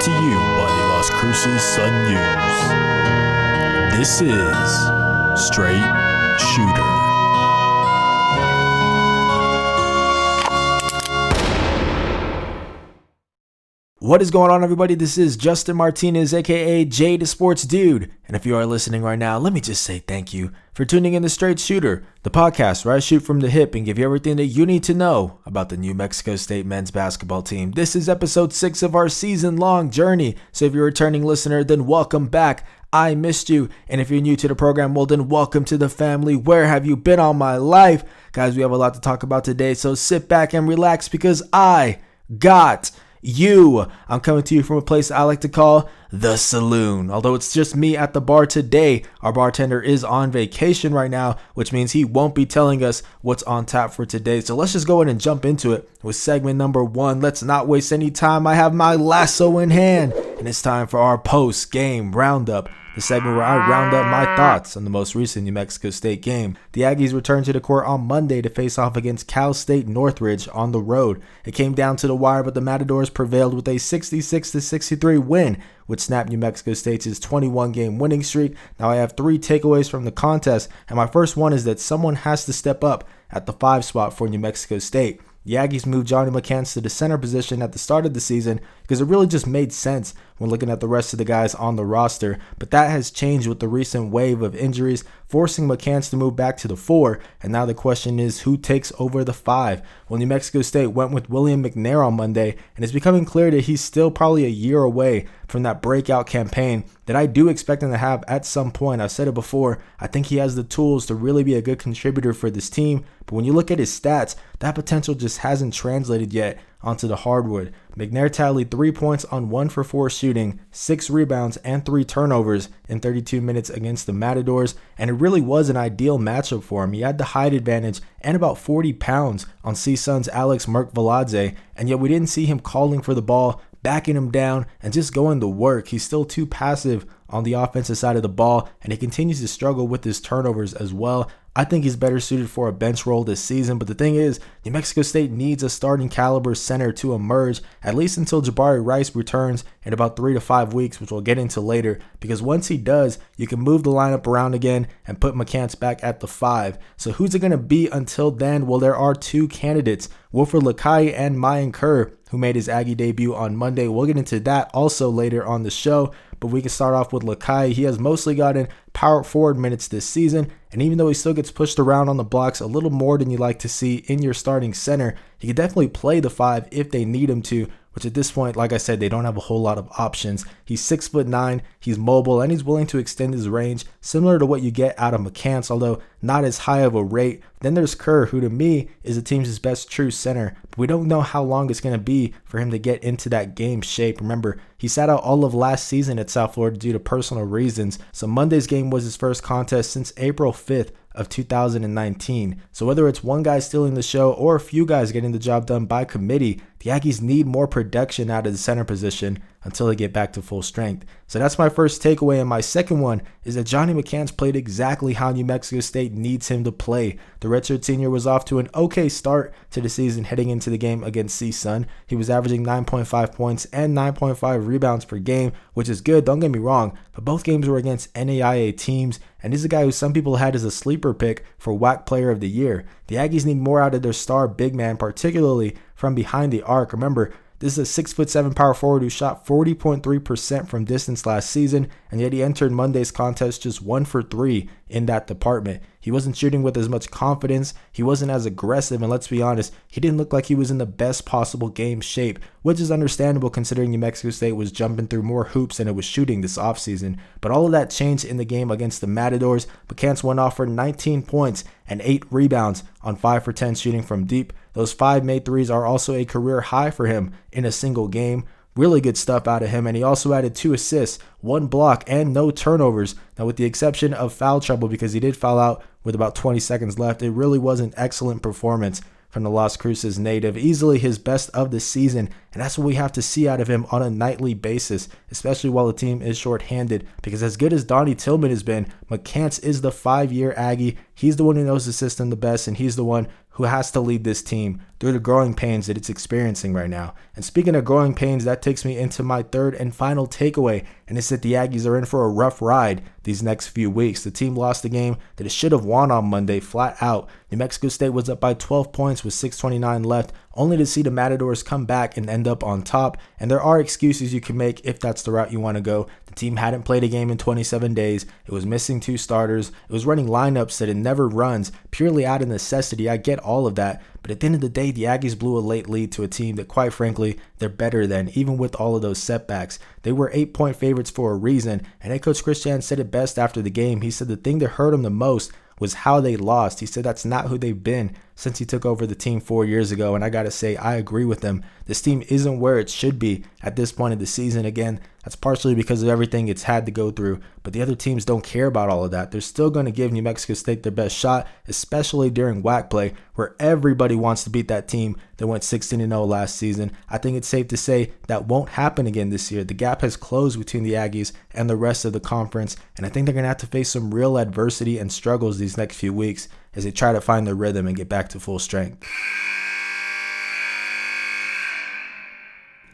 to you by the Las Cruces Sun News. This is Straight Shooter. What is going on, everybody? This is Justin Martinez, aka Jay the Sports Dude. And if you are listening right now, let me just say thank you for tuning in to Straight Shooter, the podcast where I shoot from the hip and give you everything that you need to know about the New Mexico State men's basketball team. This is episode 6 of our season-long journey. So if you're a returning listener, then welcome back. I missed you. And if you're new to the program, well then welcome to the family. Where have you been all my life? Guys, we have a lot to talk about today, so sit back and relax because I got you. I'm coming to you from a place I like to call the saloon. Although it's just me at the bar today, our bartender is on vacation right now, which means he won't be telling us what's on tap for today. So let's just go ahead and jump into it with segment number 1. Let's not waste any time. I have my lasso in hand, and it's time for our post-game roundup. The segment where I round up my thoughts on the most recent New Mexico State game. The Aggies returned to the court on Monday to face off against Cal State Northridge on the road. It came down to the wire, but the Matadors prevailed with a 66-63 win, which snapped New Mexico State's 21-game winning streak. Now I have 3 takeaways from the contest, and my first one is that someone has to step up at the 5 spot for New Mexico State. The Aggies moved Johnny McCants to the center position at the start of the season because it really just made sense when looking at the rest of the guys on the roster, but that has changed with the recent wave of injuries, forcing McCants to move back to the 4, and now the question is who takes over the 5? Well, New Mexico State went with William McNair on Monday, and it's becoming clear that he's still probably a year away from that breakout campaign that I do expect him to have at some point. I've said it before, I think he has the tools to really be a good contributor for this team, but when you look at his stats, that potential just hasn't translated yet onto the hardwood. McNair tallied 3 points on 1 for 4 shooting, 6 rebounds, and 3 turnovers in 32 minutes against the Matadors, and it really was an ideal matchup for him. He had the height advantage and about 40 pounds on CSUN's Alex Merkveladze, and yet we didn't see him calling for the ball, backing him down, and just going to work. He's still too passive on the offensive side of the ball, and he continues to struggle with his turnovers as well. I think he's better suited for a bench role this season, but the thing is, New Mexico State needs a starting caliber center to emerge, at least until Jabari Rice returns in about 3 to 5 weeks, which we'll get into later, because once he does, you can move the lineup around again and put McCants back at the 5. So who's it going to be until then? Well, there are 2 candidates, Wilfred Lakai and Mayan Kerr, who made his Aggie debut on Monday. We'll get into that also later on the show, but we can start off with Lakai. He has mostly gotten power forward minutes this season, and even though he still gets pushed around on the blocks a little more than you like to see in your starting center, he can definitely play the 5 if they need him to, which at this point, like I said, they don't have a whole lot of options. He's 6'9", he's mobile, and he's willing to extend his range, similar to what you get out of McCants, although not as high of a rate. Then there's Kerr, who to me is the team's best true center, but we don't know how long it's going to be for him to get into that game shape. Remember, he sat out all of last season at South Florida due to personal reasons, so Monday's game was his first contest since April 5th of 2019. So whether it's one guy stealing the show or a few guys getting the job done by committee, the Aggies need more production out of the center position until they get back to full strength. So that's my first takeaway, and my second one is that Johnny McCants played exactly how New Mexico State needs him to play. The redshirt senior was off to an okay start to the season heading into the game against CSUN. He was averaging 9.5 points and 9.5 rebounds per game, which is good, don't get me wrong, but both games were against NAIA teams, and he's a guy who some people had as a sleeper pick for WAC Player of the Year. The Aggies need more out of their star big man, particularly from behind the arc. Remember, this is a 6'7" power forward who shot 40.3% from distance last season, and yet he entered Monday's contest just 1 for 3 in that department. He wasn't shooting with as much confidence, he wasn't as aggressive, and let's be honest, he didn't look like he was in the best possible game shape, which is understandable considering New Mexico State was jumping through more hoops than it was shooting this offseason. But all of that changed in the game against the Matadors. McCants went off for 19 points and 8 rebounds on 5 for 10 shooting from deep. Those 5 made threes are also a career high for him in a single game. Really good stuff out of him, and he also added 2 assists, 1 block, and no turnovers. Now, with the exception of foul trouble, because he did foul out with about 20 seconds left, it really was an excellent performance from the Las Cruces native, easily his best of the season, and that's what we have to see out of him on a nightly basis, especially while the team is shorthanded, because as good as Donnie Tillman has been, McCants is the 5-year Aggie. He's the one who knows the system the best, and he's the one who has to lead this team through the growing pains that it's experiencing right now. And speaking of growing pains, that takes me into my third and final takeaway, and it's that the Aggies are in for a rough ride these next few weeks. The team lost a game that it should have won on Monday flat out. New Mexico State was up by 12 points with 6:29 left, only to see the Matadors come back and end up on top. And there are excuses you can make if that's the route you want to go. The team hadn't played a game in 27 days. It was missing 2 starters. It was running lineups that it never runs purely out of necessity. I get all of that. But at the end of the day, the Aggies blew a late lead to a team that, quite frankly, they're better than, even with all of those setbacks. They were 8-point favorites for a reason, and head coach Chris Jans said it best after the game. He said the thing that hurt him the most was how they lost. He said that's not who they've been since he took over the team 4 years ago, and I gotta say, I agree with him. This team isn't where it should be at this point of the season. Again, that's partially because of everything it's had to go through, but the other teams don't care about all of that. They're still going to give New Mexico State their best shot, especially during WAC play, where everybody wants to beat that team that went 16-0 last season. I think it's safe to say that won't happen again this year. The gap has closed between the Aggies and the rest of the conference, and I think they're going to have to face some real adversity and struggles these next few weeks as they try to find their rhythm and get back to full strength.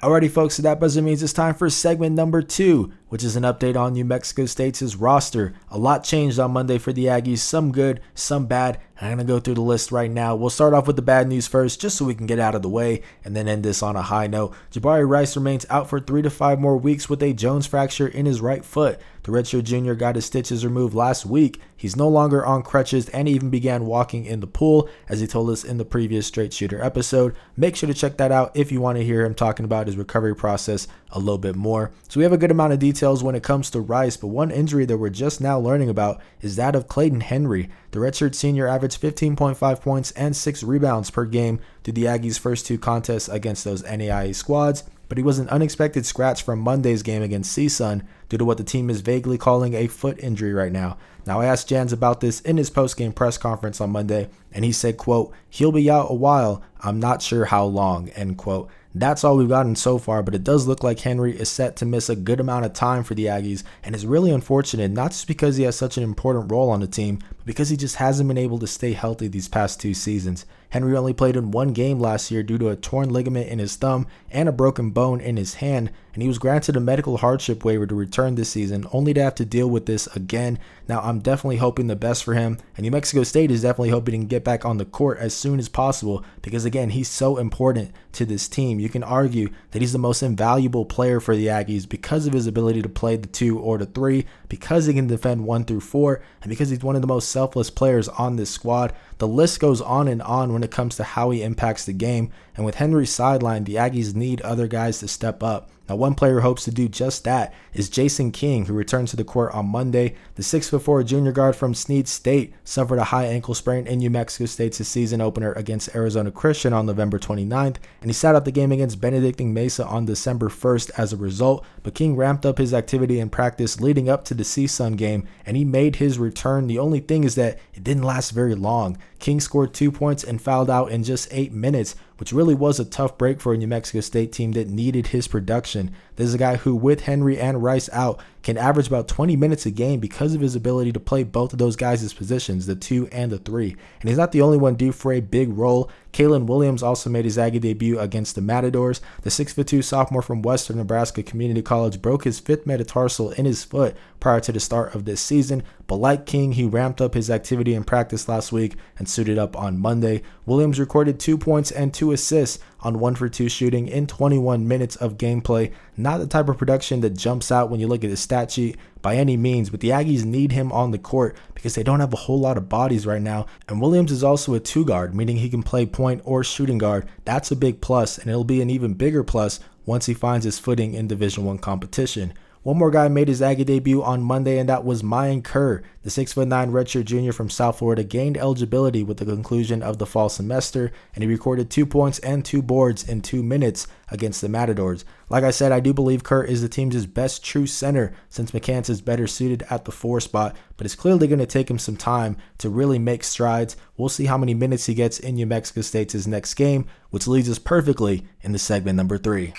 Alrighty folks, so that buzzer means it's time for segment number 2, which is an update on New Mexico State's roster. A lot changed on Monday for the Aggies, some good, some bad. I'm going to go through the list right now. We'll start off with the bad news first, just so we can get out of the way, and then end this on a high note. Jabari Rice remains out for 3 to 5 more weeks with a Jones fracture in his right foot. The redshirt junior got his stitches removed last week. He's no longer on crutches and even began walking in the pool, as he told us in the previous Straight Shooter episode. Make sure to check that out if you want to hear him talking about his recovery process a little bit more. So we have a good amount of details when it comes to Rice, but one injury that we're just now learning about is that of Clayton Henry. The redshirt senior averaged 15.5 points and 6 rebounds per game through the Aggies' first 2 contests against those NAIA squads, but he was an unexpected scratch from Monday's game against CSUN due to what the team is vaguely calling a foot injury right now. Now, I asked Jans about this in his post-game press conference on Monday, and he said, quote, "He'll be out a while. I'm not sure how long," end quote. That's all we've gotten so far, but it does look like Henry is set to miss a good amount of time for the Aggies, and it's really unfortunate, not just because he has such an important role on the team, but because he just hasn't been able to stay healthy these past 2 seasons. Henry only played in 1 game last year due to a torn ligament in his thumb and a broken bone in his hand, and he was granted a medical hardship waiver to return this season, only to have to deal with this again. Now, I'm definitely hoping the best for him, and New Mexico State is definitely hoping he can get back on the court as soon as possible, because again, he's so important to this team. You can argue that he's the most invaluable player for the Aggies because of his ability to play the 2 or the 3, because he can defend 1 through 4, and because he's one of the most selfless players on this squad. The list goes on and on when it comes to how he impacts the game, and with Henry's sideline, the Aggies need other guys to step up. Now, one player who hopes to do just that is Jason King, who returned to the court on Monday. The 6'4" junior guard from Snead State suffered a high ankle sprain in New Mexico State's season opener against Arizona Christian on November 29th, and he sat out the game against Benedictine Mesa on December 1st as a result. But King ramped up his activity in practice leading up to the CSUN game, and he made his return. The only thing is that it didn't last very long. King scored 2 points and fouled out in just 8 minutes, which really was a tough break for a New Mexico State team that needed his production. This is a guy who, with Henry and Rice out, can average about 20 minutes a game because of his ability to play both of those guys' positions, the 2 and the 3. And he's not the only one due for a big role. Kalen Williams also made his Aggie debut against the Matadors. The 6'2" sophomore from Western Nebraska Community College broke his 5th metatarsal in his foot prior to the start of this season, but like King, he ramped up his activity in practice last week and suited up on Monday. Williams recorded 2 points and 2 assists on 1-for-2 shooting in 21 minutes of gameplay. Not the type of production that jumps out when you look at his stat sheet by any means, but the Aggies need him on the court because they don't have a whole lot of bodies right now. And Williams is also a 2 guard, meaning he can play point or shooting guard. That's a big plus, and it'll be an even bigger plus once he finds his footing in Division I competition. One more guy made his Aggie debut on Monday, and that was Mayan Kerr. The 6'9" redshirt junior from South Florida gained eligibility with the conclusion of the fall semester, and he recorded 2 points and 2 boards in 2 minutes against the Matadors. Like I said, I do believe Kerr is the team's best true center since McCants is better suited at the 4 spot, but it's clearly going to take him some time to really make strides. We'll see how many minutes he gets in New Mexico State's next game, which leads us perfectly into segment number 3.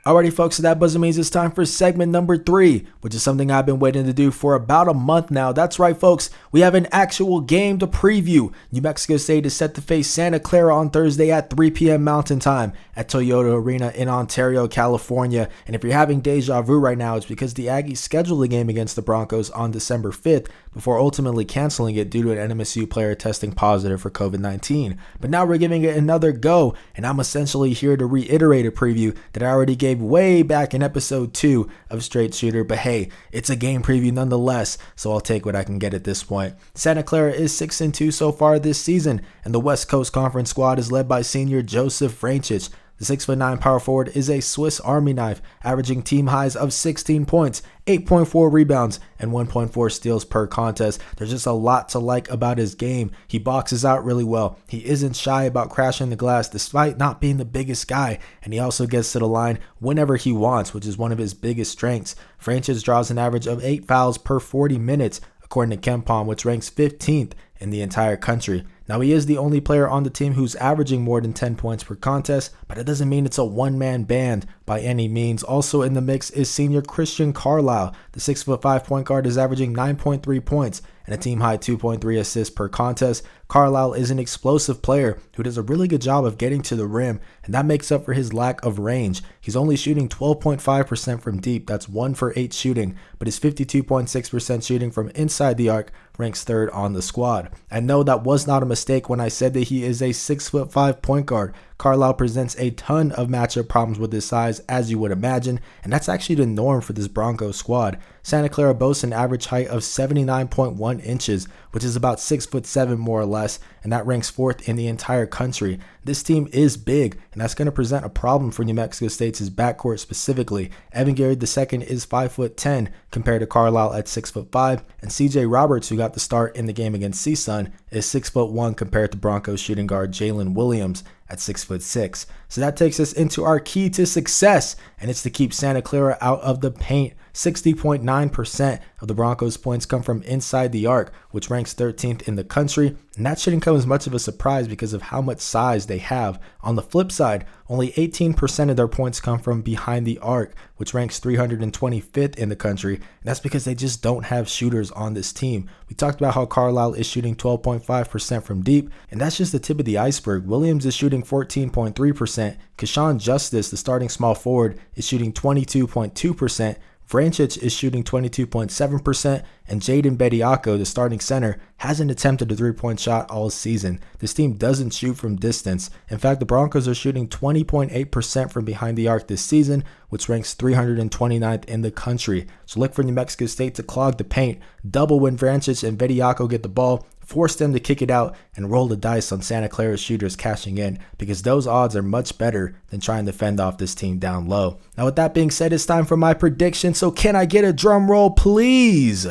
Alrighty folks, so that buzzer means it's time for segment number 3, which is something I've been waiting to do for about a month now. That's right folks, we have an actual game to preview. New Mexico State is set to face Santa Clara on Thursday at 3 p.m. Mountain Time at Toyota Arena in Ontario, California. And if you're having deja vu right now, it's because the Aggies scheduled the game against the Broncos on December 5th before ultimately canceling it due to an NMSU player testing positive for COVID-19. But now we're giving it another go, and I'm essentially here to reiterate a preview that I already gave way back in episode 2 of Straight Shooter, but hey, it's a game preview nonetheless, so I'll take what I can get at this point. Santa Clara is 6-2 so far this season, and the West Coast Conference squad is led by senior Joseph Franchich. The 6'9" power forward is a Swiss Army knife, averaging team highs of 16 points, 8.4 rebounds, and 1.4 steals per contest. There's just a lot to like about his game. He boxes out really well. He isn't shy about crashing the glass despite not being the biggest guy, and he also gets to the line whenever he wants, which is one of his biggest strengths. Franchise draws an average of 8 fouls per 40 minutes, according to KenPom, which ranks 15th in the entire country. Now, he is the only player on the team who's averaging more than 10 points per contest, but it doesn't mean it's a one-man band by any means. Also in the mix is senior Christian Carlisle. The 6'5" point guard is averaging 9.3 points and a team-high 2.3 assists per contest. Carlisle is an explosive player who does a really good job of getting to the rim, and that makes up for his lack of range. He's only shooting 12.5% from deep, that's 1 for 8 shooting, but his 52.6% shooting from inside the arc ranks 3rd on the squad. And no, that was not a mistake when I said that he is a 6'5" point guard. Carlisle presents a ton of matchup problems with his size, as you would imagine, and that's actually the norm for this Broncos squad. Santa Clara boasts an average height of 79.1 inches, which is about 6'7" more or less, and that ranks 4th in the entire country. This team is big, and that's going to present a problem for New Mexico State's backcourt specifically. Evan Gary II is 5'10" compared to Carlisle at 6'5", and CJ Roberts, who got the start in the game against CSUN, is 6'1" compared to Broncos shooting guard Jalen Williams at 6'6". So that takes us into our key to success, and it's to keep Santa Clara out of the paint. 60.9% of the Broncos' points come from inside the arc, which ranks 13th in the country, and that shouldn't come as much of a surprise because of how much size they have. On the flip side, only 18% of their points come from behind the arc, which ranks 325th in the country, and that's because they just don't have shooters on this team. We talked about how Carlisle is shooting 12.5% from deep, and that's just the tip of the iceberg. Williams is shooting 14.3%, Keshawn Justice, the starting small forward, is shooting 22.2%, Franchich is shooting 22.7%, and Jaden Bediako, the starting center, hasn't attempted a three-point shot all season. This team doesn't shoot from distance. In fact, the Broncos are shooting 20.8% from behind the arc this season, which ranks 329th in the country. So look for New Mexico State to clog the paint, double when Franchich and Bediako get the ball, force them to kick it out, and roll the dice on Santa Clara's shooters cashing in, because those odds are much better than trying to fend off this team down low. Now with that being said, it's time for my prediction, so can I get a drum roll please?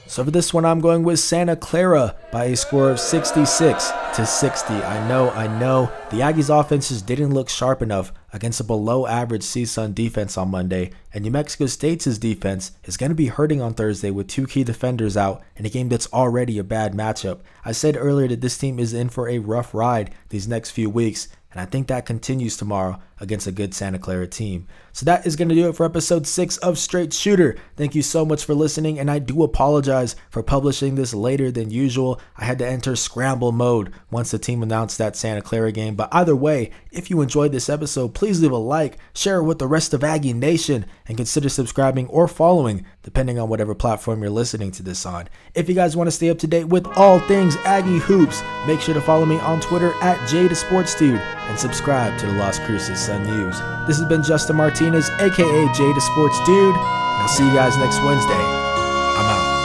So for this one, I'm going with Santa Clara by a score of 66-60. I know. The Aggies' offense just didn't look sharp enough against a below-average CSUN defense on Monday, and New Mexico State's defense is going to be hurting on Thursday with 2 key defenders out in a game that's already a bad matchup. I said earlier that this team is in for a rough ride these next few weeks, and I think that continues tomorrow against a good Santa Clara team. So that is going to do it for episode 6 of Straight Shooter. Thank you so much for listening, and I do apologize for publishing this later than usual. I had to enter scramble mode once the team announced that Santa Clara game. But either way, if you enjoyed this episode, please leave a like, share it with the rest of Aggie Nation, and consider subscribing or following, depending on whatever platform you're listening to this on. If you guys want to stay up to date with all things Aggie Hoops, make sure to follow me on Twitter at JTheSportsDude and subscribe to the Las Cruces Sun News. This has been Justin Martinez, aka JTheSportsDude, and I'll see you guys next Wednesday. I'm out.